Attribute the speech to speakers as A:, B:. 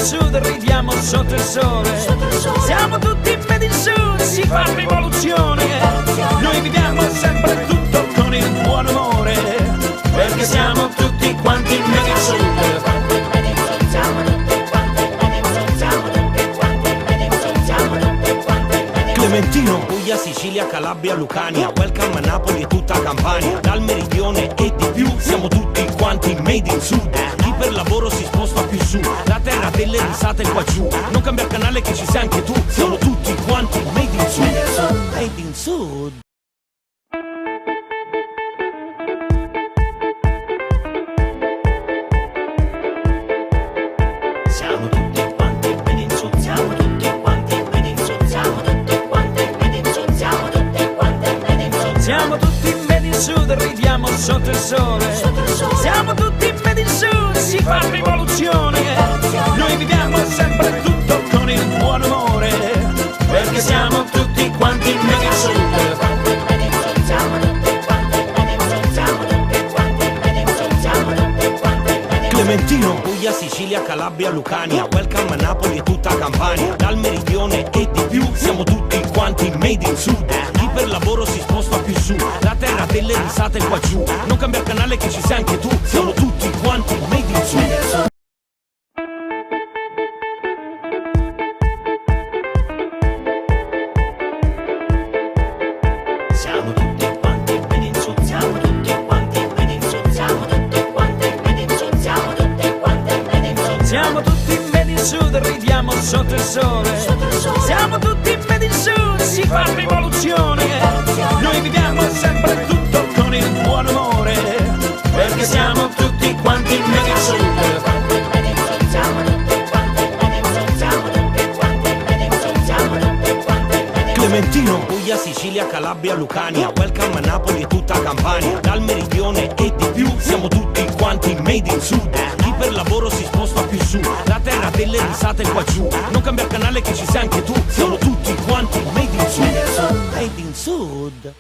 A: sud, ridiamo sotto il sole. Siamo tutti made in sud, si fa rivoluzione. Noi viviamo sempre tutto con il buon umore, perché siamo tutti quanti made in sud.
B: Clementino, Puglia, Sicilia, Calabria, Lucania, welcome a Napoli e tutta Campania, dal meridione e di più, siamo tutti quanti made in sud. Chi per lavoro si sposta più su, la terra delle risate qua giù, non cambia canale che ci sei anche tu, siamo tutti quanti made in sud. Made in sud.
A: Siamo tutti quanti made in sud, siamo tutti quanti made in sud, siamo tutti quanti made in sud, siamo tutti quanti made in sud. Siamo tutti made in sud, ridiamo sotto il sole. Siamo tutti made in sud, si fa rivoluzione. Noi viviamo sempre tutto con il buon umore, perché siamo tutti quanti made in sud.
B: Clementino, Puglia, Sicilia, Calabria, Lucania, welcome a Napoli e tutta Campania, dal meridione e di più, siamo tutti quanti made in sud. Chi per lavoro si sposta più su, la terra delle risate qua giù, non cambia canale che ci sei anche tu, siamo tutti quanti made in sud.
A: Siamo tutti quanti made in sud, siamo tutti quanti made in sud, siamo tutti quanti made in sud, siamo tutti quanti made in sud. Siamo tutti made in sud, ridiamo sotto il sole. Siamo tutti made in sud, si fa rivoluzione. Noi viviamo sempre tutto con il buon umore, perché siamo tutti quanti made in sud.
B: Clementino, Puglia, Sicilia, Calabria, Lucania, welcome a Napoli e tutta Campania, dal meridione e di più, siamo tutti quanti made in sud. Chi per lavoro si sposta più su, la terra delle risate qua giù, non cambia canale che ci sei anche tu, siamo tutti quanti made in sud. Made in sud.